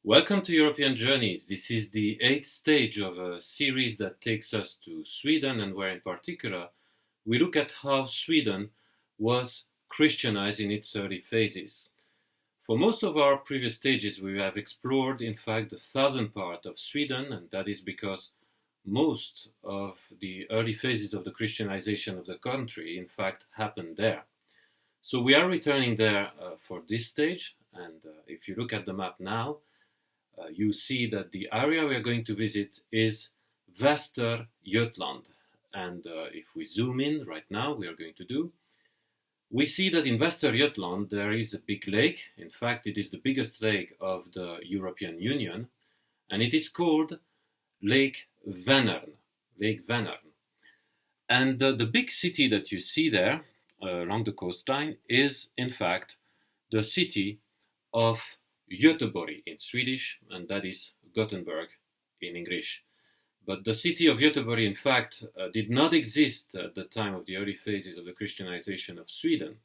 Welcome to European Journeys. This is the 8th stage of a series that takes us to Sweden, and where in particular we look at how Sweden was Christianized in its early phases. For most of our previous stages we have explored in fact the southern part of Sweden, and that is because most of the early phases of the Christianization of the country in fact happened there. So we are returning there for this stage, and if you look at the map now, you see that the area we are going to visit is Västergötland. And if we zoom in right now, we are going to do, we see that in Västergötland there is a big lake. In fact, it is the biggest lake of the European Union, and it is called Lake Vänern. Lake Vänern. And the big city that you see there along the coastline is in fact the city of Göteborg in Swedish, and that is Gothenburg in English. But the city of Göteborg, in fact, did not exist at the time of the early phases of the Christianization of Sweden.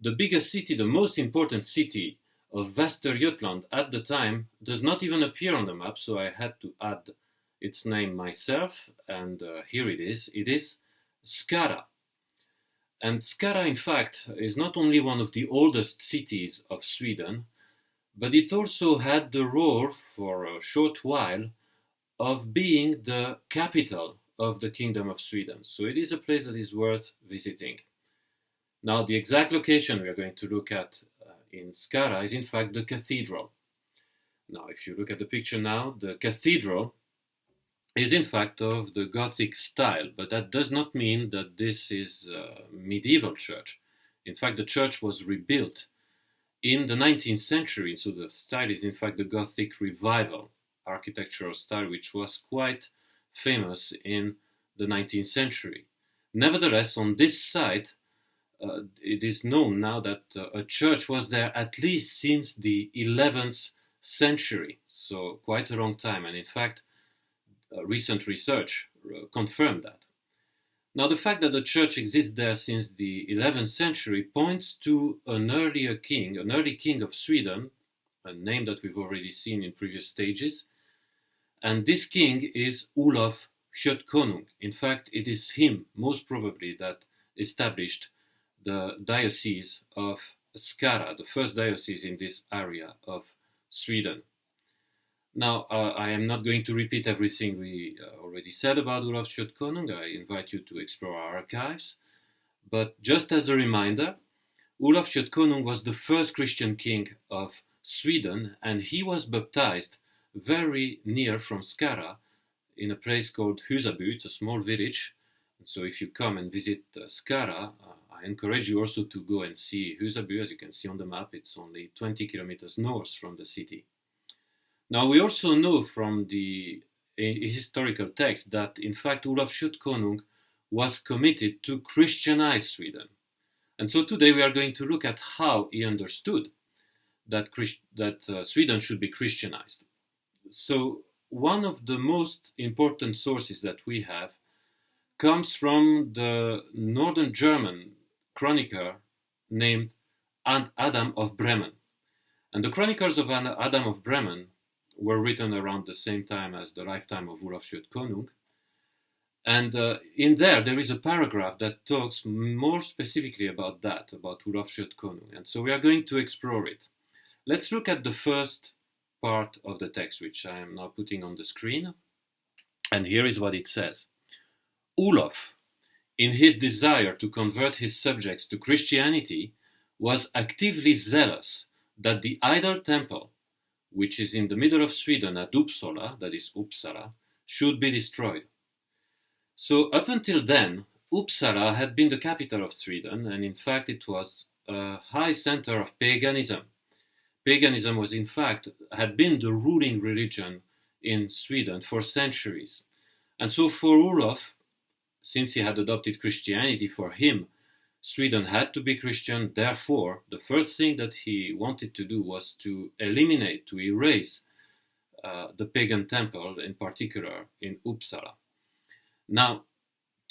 The biggest city, the most important city of Västergötland at the time, does not even appear on the map, so I had to add its name myself, and here it is. It is Skara. And Skara, in fact, is not only one of the oldest cities of Sweden, but it also had the role for a short while of being the capital of the Kingdom of Sweden. So it is a place that is worth visiting. Now, the exact location we are going to look at in Skara is in fact the cathedral. Now, if you look at the picture now, the cathedral is in fact of the Gothic style, but that does not mean that this is a medieval church. In fact, the church was rebuilt in the 19th century, so the style is in fact the Gothic revival architectural style, which was quite famous in the 19th century. Nevertheless, on this site, it is known now that a church was there at least since the 11th century, so quite a long time, and in fact, recent research confirmed that. Now, the fact that the church exists there since the 11th century points to an early king of Sweden, a name that we've already seen in previous stages. And this king is Olof Skötkonung. In fact, it is him, most probably, that established the diocese of Skara, the first diocese in this area of Sweden. Now, I am not going to repeat everything we already said about Olof Skötkonung. I invite you to explore our archives. But just as a reminder, Olof Skötkonung was the first Christian king of Sweden, and he was baptized very near from Skara in a place called Husaby. It's a small village. So if you come and visit Skara, I encourage you also to go and see Husaby. As you can see on the map, it's only 20 kilometers north from the city. Now, we also know from the historical text that, in fact, Olof Skötkonung was committed to Christianize Sweden. And so today we are going to look at how he understood that Sweden should be Christianized. So one of the most important sources that we have comes from the northern German chronicler named Adam of Bremen. And the chronicles of Adam of Bremen were written around the same time as the lifetime of Olof Skötkonung. And in there is a paragraph that talks more specifically about that, about Olof Skötkonung. And so we are going to explore it. Let's look at the first part of the text, which I am now putting on the screen. And here is what it says. Olof, in his desire to convert his subjects to Christianity, was actively zealous that the idol temple, which is in the middle of Sweden at Uppsala, that is Uppsala, should be destroyed. So up until then, Uppsala had been the capital of Sweden, and in fact it was a high center of paganism. Paganism was in fact, had been the ruling religion in Sweden for centuries. And so for Olof, since he had adopted Christianity, for him, Sweden had to be Christian. Therefore, the first thing that he wanted to do was to eliminate, to erase the pagan temple, in particular in Uppsala. Now,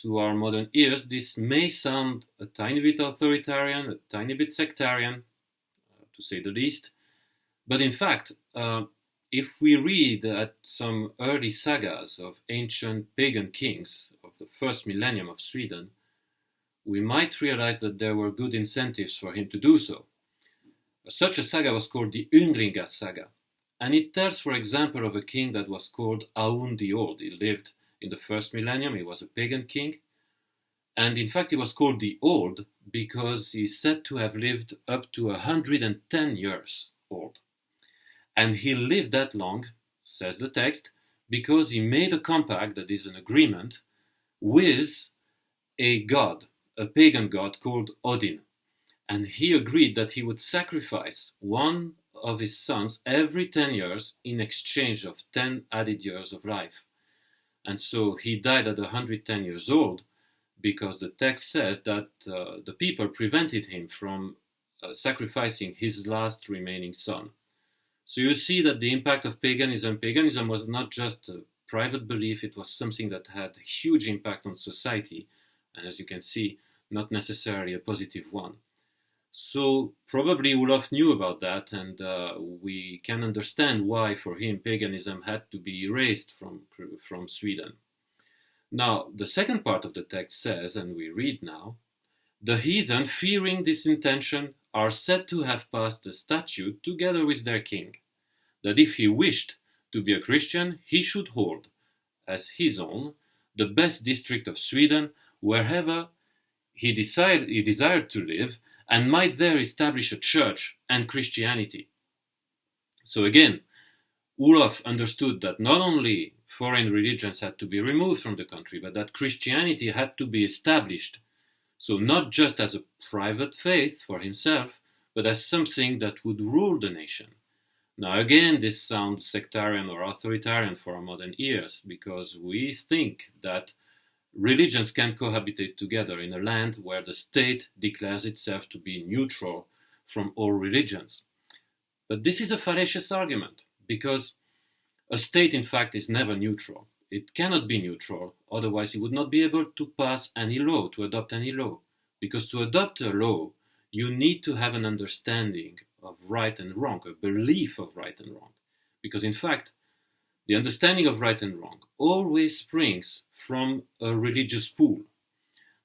to our modern ears, this may sound a tiny bit authoritarian, a tiny bit sectarian, to say the least. But in fact, if we read at some early sagas of ancient pagan kings of the first millennium of Sweden, we might realize that there were good incentives for him to do so. Such a saga was called the Ynglinga saga, and it tells, for example, of a king that was called Aun the Old. He lived in the first millennium, he was a pagan king, and in fact he was called the Old because he's said to have lived up to 110 years old. And he lived that long, says the text, because he made a compact, that is an agreement, with a god, a pagan god called Odin. And he agreed that he would sacrifice one of his sons every 10 years in exchange of 10 added years of life. And so he died at 110 years old because the text says that the people prevented him from sacrificing his last remaining son. So you see that the impact of paganism was not just a private belief, it was something that had a huge impact on society, and as you can see, not necessarily a positive one. So probably Olaf knew about that, and we can understand why for him paganism had to be erased from Sweden. Now, the second part of the text says, and we read now, the heathen, fearing this intention, are said to have passed a statute together with their king, that if he wished to be a Christian, he should hold, as his own, the best district of Sweden, wherever he desired to live, and might there establish a church and Christianity. So again, Olaf understood that not only foreign religions had to be removed from the country, but that Christianity had to be established. So not just as a private faith for himself, but as something that would rule the nation. Now again, this sounds sectarian or authoritarian for our modern ears, because we think that religions can cohabitate together in a land where the state declares itself to be neutral from all religions. But this is a fallacious argument, because a state, in fact, is never neutral. It cannot be neutral, otherwise it would not be able to pass any law, to adopt any law. Because to adopt a law, you need to have an understanding of right and wrong, a belief of right and wrong. Because in fact, the understanding of right and wrong always springs from a religious pool.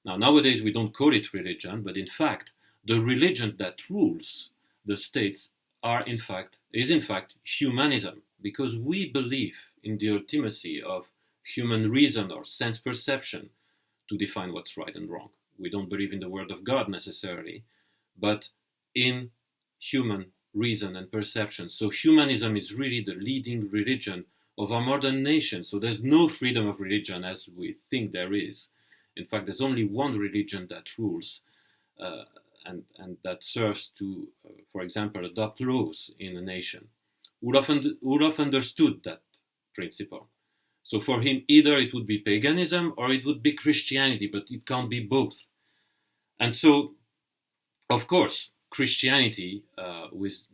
Now, nowadays we don't call it religion, but in fact, the religion that rules the states is in fact humanism, because we believe in the ultimacy of human reason or sense perception to define what's right and wrong. We don't believe in the word of God necessarily, but in human reason and perception. So humanism is really the leading religion of our modern nation. So there's no freedom of religion as we think there is. In fact, there's only one religion that rules and that serves to, for example, adopt laws in a nation. Olaf understood that principle. So for him, either it would be paganism or it would be Christianity, but it can't be both. And so, of course, Christianity, with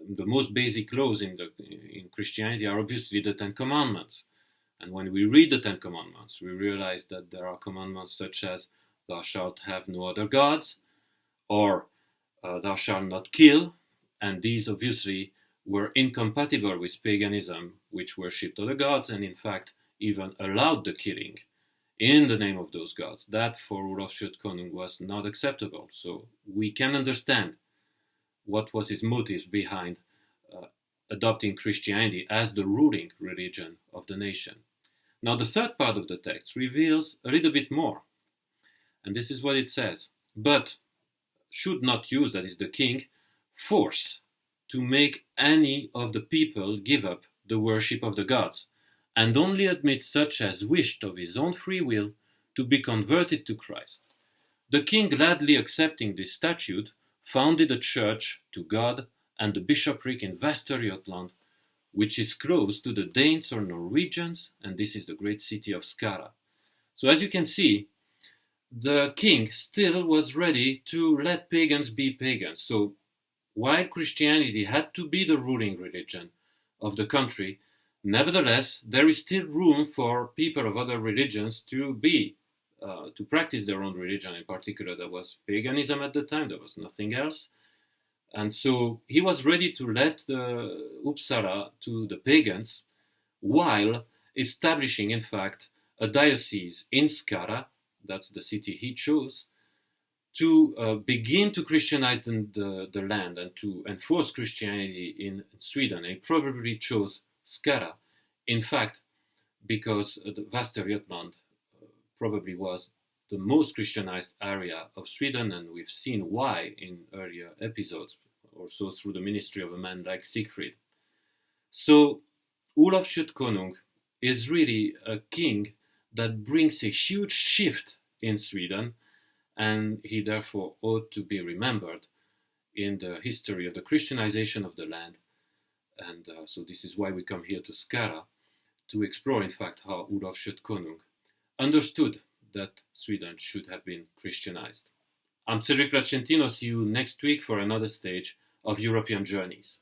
the most basic laws in Christianity, are obviously the Ten Commandments. And when we read the Ten Commandments, we realize that there are commandments such as "Thou shalt have no other gods," or "Thou shalt not kill," and these obviously were incompatible with paganism, which worshipped other gods, and in fact even allowed the killing in the name of those gods. That for Olof Kyrkokonung was not acceptable. So we can understand what was his motives behind adopting Christianity as the ruling religion of the nation. Now the third part of the text reveals a little bit more. And this is what it says. But should not use, that is the king, force to make any of the people give up the worship of the gods, and only admit such as wished of his own free will to be converted to Christ. The king, gladly accepting this statute, founded a church to God and a bishopric in Västergötland, which is close to the Danes or Norwegians, and this is the great city of Skara. So as you can see, the king still was ready to let pagans be pagans. So while Christianity had to be the ruling religion of the country, nevertheless, there is still room for people of other religions to practice their own religion. In particular, there was paganism at the time, there was nothing else. And so he was ready to let the Uppsala to the pagans while establishing, in fact, a diocese in Skara, that's the city he chose, to begin to Christianize the land and to enforce Christianity in Sweden. And he probably chose Skara, in fact, because the Västergötland probably was the most Christianized area of Sweden, and we've seen why in earlier episodes, also through the ministry of a man like Siegfried. So Olof Kött is really a king that brings a huge shift in Sweden, and he therefore ought to be remembered in the history of the Christianization of the land. And so this is why we come here to Skara, to explore, in fact, how Olof Kött understood that Sweden should have been Christianized. I'm Cedric Placentino. See you next week for another stage of European Journeys.